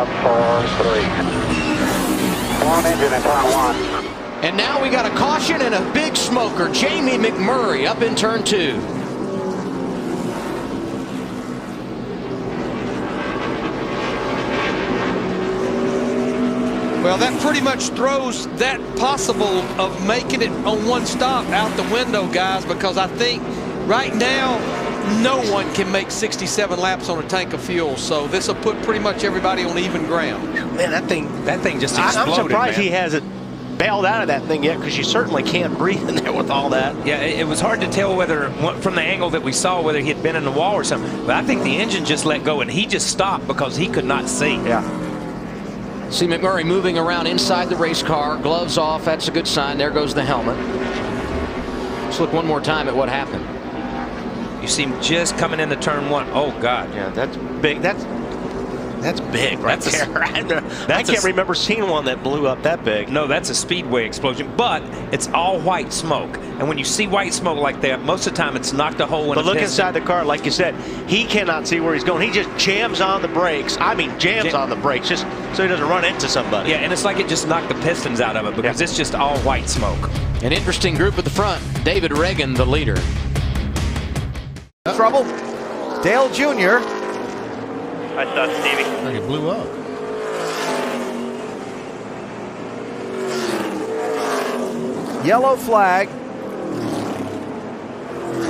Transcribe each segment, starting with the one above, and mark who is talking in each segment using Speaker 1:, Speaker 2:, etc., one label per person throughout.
Speaker 1: 5, 4, 3. One engine in turn 1.
Speaker 2: And now we got a caution and a big smoker. Jamie McMurray up in turn 2.
Speaker 3: Well, that pretty much throws that possible of making it on one stop out the window, guys, because I think right now no one can make 67 laps on a tank of fuel. So this will put pretty much everybody on even ground.
Speaker 4: Man, that thing just exploded.
Speaker 5: I'm surprised
Speaker 4: man.
Speaker 5: he hasn't bailed out of that thing yet, because you certainly can't breathe in there with all that.
Speaker 4: Yeah, it was hard to tell whether, from the angle that we saw, whether he had been in the wall or something. But I think the engine just let go, and he just stopped because he could not see.
Speaker 5: Yeah.
Speaker 2: See McMurray moving around inside the race car, gloves off. That's a good sign. There goes the helmet. Let's look one more time at what happened.
Speaker 4: You see him just coming into turn 1. Oh God.
Speaker 5: Yeah, that's big. That's big right there. I can't remember seeing one that blew up that big.
Speaker 4: No, that's a speedway explosion, but it's all white smoke. And when you see white smoke like that, most of the time it's knocked a hole in.
Speaker 5: But look
Speaker 4: piston.
Speaker 5: inside the car, like you said, he cannot see where he's going. He just jams on the brakes. I mean, jams on the brakes just so he doesn't run into somebody.
Speaker 4: Yeah, and it's like it just knocked the pistons out of it because it's just all white smoke.
Speaker 2: An interesting group at the front. David Reagan, the leader.
Speaker 6: Trouble. Dale Jr.
Speaker 1: I saw Stevie.
Speaker 6: I think it blew up. Yellow flag.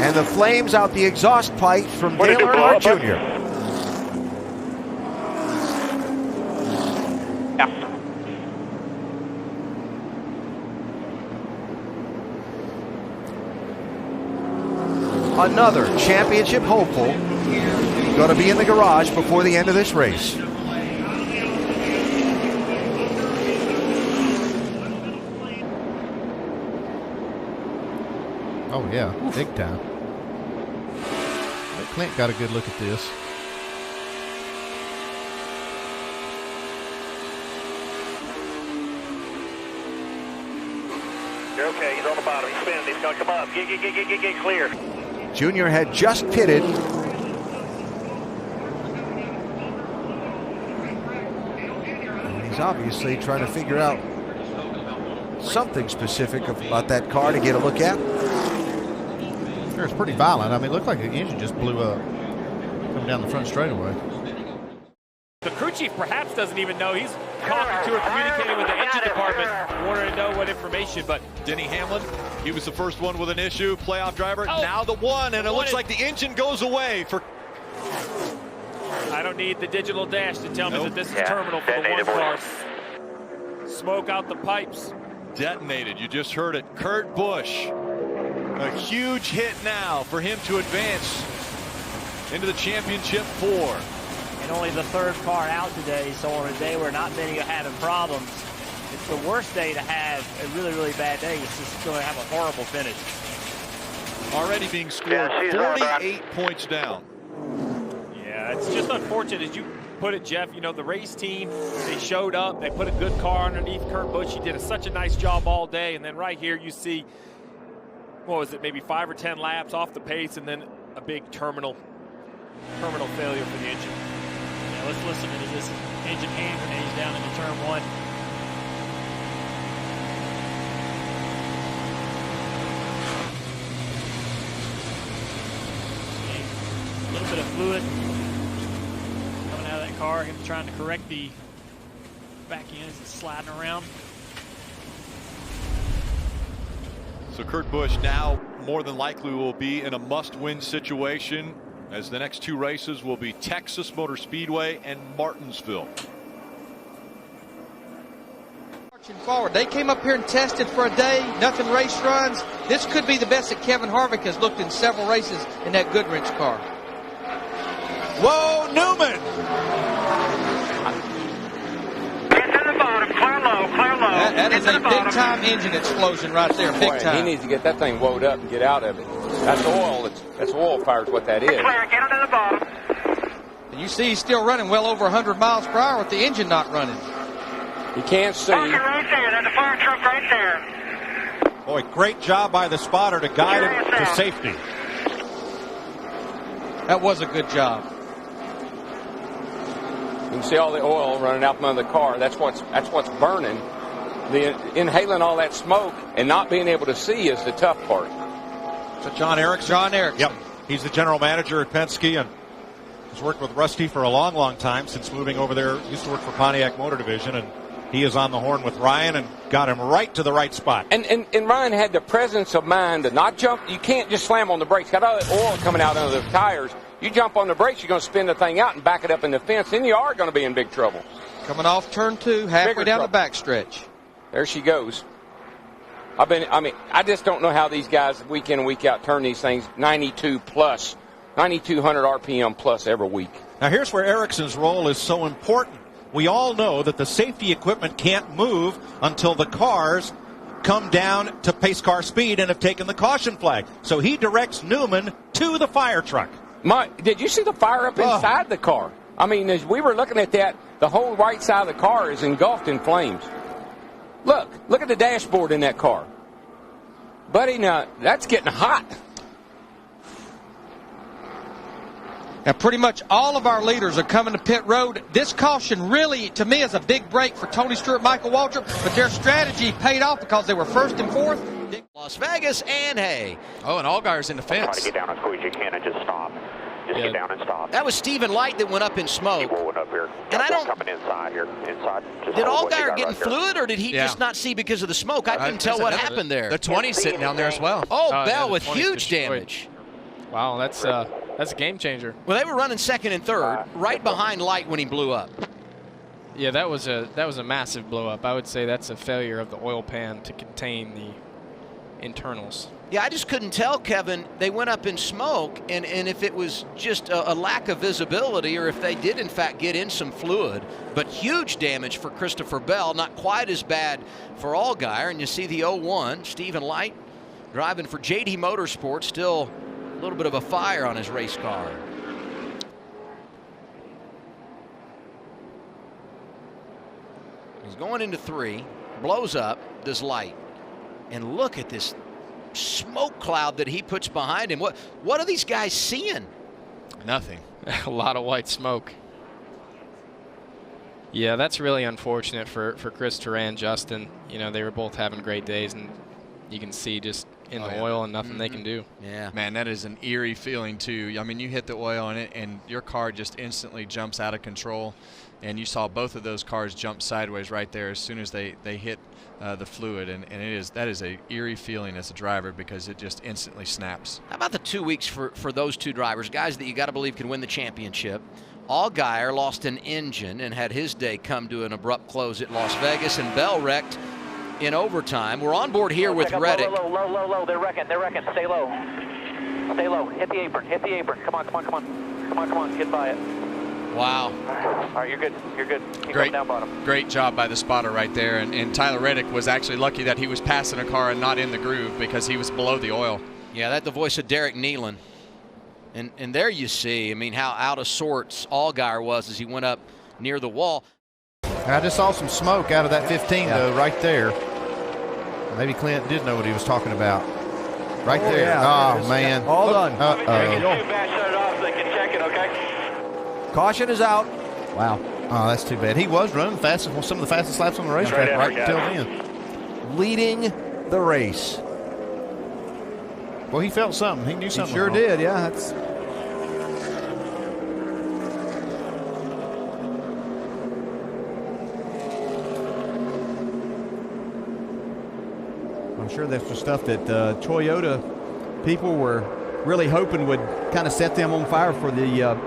Speaker 6: And the flames out the exhaust pipe from Dale Earnhardt Jr. Another championship hopeful going to be in the garage before the end of this race. Oh yeah, big time. But Clint got a good look at this.
Speaker 1: You're okay, he's on the bottom, he's spinning, he's gonna come up, get clear.
Speaker 6: Junior had just pitted. And he's obviously trying to figure out something specific about that car to get a look at. Sure, it's pretty violent. I mean, it looked like the engine just blew up coming down the front straightaway.
Speaker 7: The crew chief perhaps doesn't even know. He's talking to or communicating with the engine department, wanting to know what information, but
Speaker 8: Denny Hamlin, he was the first one with an issue, playoff driver, now the one, and it looks like the engine goes away for...
Speaker 7: I don't need the digital dash to tell me that this is terminal for the one car. Smoke out the pipes.
Speaker 8: Detonated, you just heard it. Kurt Busch, a huge hit now for him to advance into the championship 4.
Speaker 9: And only the third car out today, so on a day where not many are having problems, it's the worst day to have a really, really bad day. It's just going to have a horrible finish.
Speaker 8: Already being scored 48 points down.
Speaker 7: Yeah, it's just unfortunate, as you put it, Jeff. You know, the race team, they showed up, they put a good car underneath Kurt Busch. He did such a nice job all day, and then right here you see, what was it, maybe 5 or 10 laps off the pace, and then a big terminal failure for the engine.
Speaker 9: Yeah, let's listen to this engine hand grenades down into turn 1. A little bit of fluid coming out of that car. Him trying to correct the back end as it's sliding around.
Speaker 8: So Kurt Busch now more than likely will be in a must-win situation, as the next 2 races will be Texas Motor Speedway and Martinsville.
Speaker 3: Marching forward. They came up here and tested for a day, nothing race runs. This could be the best that Kevin Harvick has looked in several races in that Goodwrench car.
Speaker 6: Whoa, Newman!
Speaker 1: Get to the bottom, clear low, clear low.
Speaker 3: That is a big-time engine explosion right there, big time.
Speaker 10: He needs to get that thing wound up and get out of it. That's oil. That's oil fire is what that is.
Speaker 1: Clear, get it to the bottom.
Speaker 3: And you see he's still running well over 100 miles per hour with the engine not running.
Speaker 10: You can't see.
Speaker 1: Right there, there's a fire truck right there.
Speaker 6: Boy, great job by the spotter to guide him to safety.
Speaker 3: That was a good job.
Speaker 10: You can see all the oil running out from under the car. That's what's burning. Inhaling all that smoke and not being able to see is the tough part.
Speaker 11: So John Erickson?
Speaker 3: John Erickson.
Speaker 11: Yep. He's the general manager at Penske and has worked with Rusty for a long, long time since moving over there. Used to work for Pontiac Motor Division, and he is on the horn with Ryan and got him right to the right spot.
Speaker 10: And Ryan had the presence of mind to not jump. You can't just slam on the brakes. Got all that oil coming out under the tires. You jump on the brakes, you're going to spin the thing out and back it up in the fence. Then you are going to be in big trouble.
Speaker 3: Coming off turn 2, halfway down the backstretch.
Speaker 10: There she goes. I just don't know how these guys week in and week out turn these things 92 plus, 9,200 RPM plus every week.
Speaker 11: Now here's where Erickson's role is so important. We all know that the safety equipment can't move until the cars come down to pace car speed and have taken the caution flag. So he directs Newman to the fire truck.
Speaker 10: Did you see the fire up inside the car? I mean, as we were looking at that, the whole right side of the car is engulfed in flames. Look at the dashboard in that car. Buddy, now, that's getting hot.
Speaker 3: Now, pretty much all of our leaders are coming to pit road. This caution really, to me, is a big break for Tony Stewart, Michael Waltrip, but their strategy paid off because they were first and fourth.
Speaker 2: Las Vegas, and hey.
Speaker 12: Oh, and Allgaier's in the fence.
Speaker 1: Try to get down as quick as you can and just stop. Just get down and stop.
Speaker 2: That was Stephen Light that went up in smoke.
Speaker 1: Up here.
Speaker 2: And I don't.
Speaker 1: Coming inside here. Inside.
Speaker 2: Did Allgaier get in fluid, or did he just not see because of the smoke? I couldn't tell what happened there.
Speaker 12: The 20's sitting down there as well.
Speaker 2: Oh, Bell with huge damage.
Speaker 7: Wow, that's a game changer.
Speaker 2: Well, they were running second and third, right behind Light when he blew up.
Speaker 7: Yeah, that was a massive blow up. I would say that's a failure of the oil pan to contain the internals.
Speaker 2: Yeah, I just couldn't tell, Kevin. They went up in smoke, and if it was just a lack of visibility or if they did, in fact, get in some fluid. But huge damage for Christopher Bell, not quite as bad for Allgaier. And you see the 01, Stephen Light, driving for JD Motorsports, still a little bit of a fire on his race car. He's going into 3, blows up, does Light. And look at this smoke cloud that he puts behind him. What are these guys seeing?
Speaker 12: Nothing.
Speaker 7: A lot of white smoke. Yeah, that's really unfortunate for Chris Turan, Justin. You know, they were both having great days, and you can see just in the oil and nothing they can do.
Speaker 2: Yeah.
Speaker 12: Man, that is an eerie feeling, too. I mean, you hit the oil in it, and your car just instantly jumps out of control. And you saw both of those cars jump sideways right there as soon as they hit the fluid, and that is a eerie feeling as a driver because it just instantly snaps.
Speaker 2: How about the 2 weeks for those two drivers, guys that you got to believe can win the championship? Allgaier lost an engine and had his day come to an abrupt close at Las Vegas, and Bell wrecked in overtime. We're on board here with Reddick.
Speaker 1: Low. They're wrecking. Stay low. Stay low. Hit the apron. Come on. Get by it.
Speaker 2: Wow.
Speaker 1: All right, you're good. Keep going down bottom.
Speaker 12: Great job by the spotter right there. And Tyler Reddick was actually lucky that he was passing a car and not in the groove because he was below the oil.
Speaker 2: Yeah, that's the voice of Derek Nealon. And there you see, I mean, how out of sorts Allgaier was as he went up near the wall.
Speaker 6: I just saw some smoke out of that 15, though, right there. Maybe Clint did know what he was talking about. Right there.
Speaker 13: Yeah,
Speaker 6: man.
Speaker 13: All done.
Speaker 1: If it gets too bad, shut it off so they can check it, okay?
Speaker 13: Caution is out. Wow.
Speaker 6: Oh, that's too bad. He was running fast, some of the fastest laps on the racetrack right until then.
Speaker 13: Leading the race.
Speaker 6: Well, he felt something. He knew something.
Speaker 13: He sure did, yeah. That's. I'm sure that's the stuff that Toyota people were really hoping would kind of set them on fire for the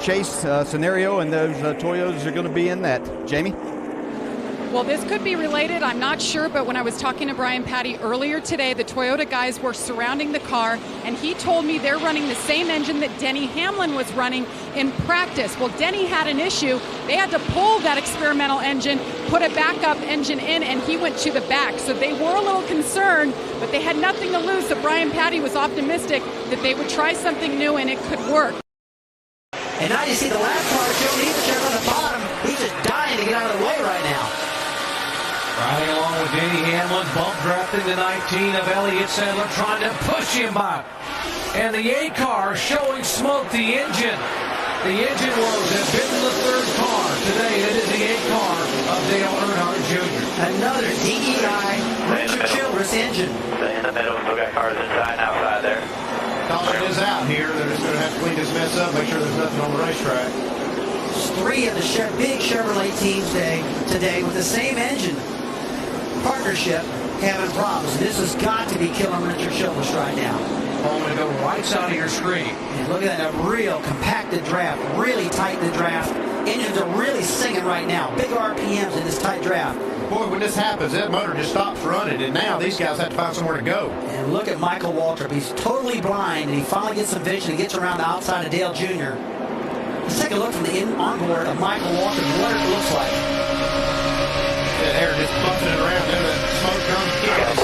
Speaker 13: chase scenario, and those Toyotas are going to be in that. Jamie?
Speaker 14: Well, this could be related. I'm not sure, but when I was talking to Brian Patty earlier today, the Toyota guys were surrounding the car, and he told me they're running the same engine that Denny Hamlin was running in practice. Well, Denny had an issue. They had to pull that experimental engine, put a backup engine in, and he went to the back. So they were a little concerned, but they had nothing to lose. So Brian Patty was optimistic that they would try something new and it could work.
Speaker 15: And now you see the last car, Joe Nemechek on the bottom. He's just dying to get out of the way right now.
Speaker 16: Riding along with Denny Hamlin, bump drafting the 19 of Elliott Sadler, trying to push him back. And the A car showing smoke, the engine The engine woes have bitten the third car. Today, it is the 8th car of Dale Earnhardt Jr.
Speaker 15: Another DEI Richard Childress engine.
Speaker 1: In the middle, we've got cars inside and outside there.
Speaker 11: Caution is out here. They're just going to have to clean this mess up, make sure there's nothing on the racetrack.
Speaker 15: 3 of the big Chevrolet teams today with the same engine partnership having problems. This has got to be killing Richard Childress right now.
Speaker 16: I'm going to go right side of your screen.
Speaker 15: And look at that, a real compacted draft, really tight in the draft. Engines are really singing right now. Big RPMs in this tight draft.
Speaker 11: Boy, when this happens, that motor just stops running, and now these guys have to find somewhere to go.
Speaker 15: And look at Michael Waltrip. He's totally blind, and he finally gets some vision and gets around the outside of Dale Jr. Let's take a look from the onboard of Michael Waltrip and what it looks like.
Speaker 11: That air just bumping it around there, that smoke comes.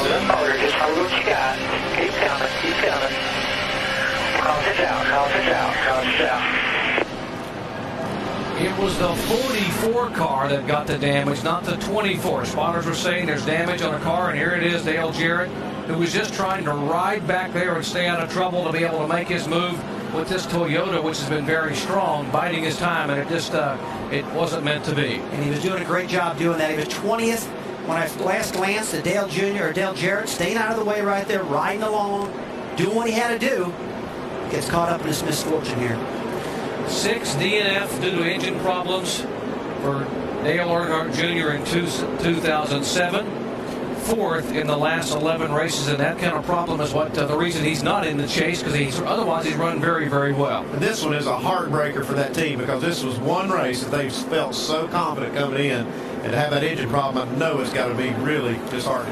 Speaker 1: That motor, just hold what you got. Keep coming, keep coming. Caution out, caution out, caution out.
Speaker 16: It was the 44 car that got the damage, not the 24. Spotters were saying there's damage on a car, and here it is, Dale Jarrett, who was just trying to ride back there and stay out of trouble to be able to make his move with this Toyota, which has been very strong, biding his time, and it just it wasn't meant to be.
Speaker 15: And he was doing a great job doing that. He was 20th when I last glanced at Dale Jr. or Dale Jarrett, staying out of the way right there, riding along, doing what he had to do. Gets caught up in this misfortune here.
Speaker 16: 6 DNF due to engine problems for Dale Earnhardt Jr. in 2007. 4th in the last 11 races, and that kind of problem is what the reason he's not in the chase, because otherwise he's run very, very well.
Speaker 11: And this one is a heartbreaker for that team, because this was one race that they felt so confident coming in, and to have that engine problem, I know it's got to be really disheartening.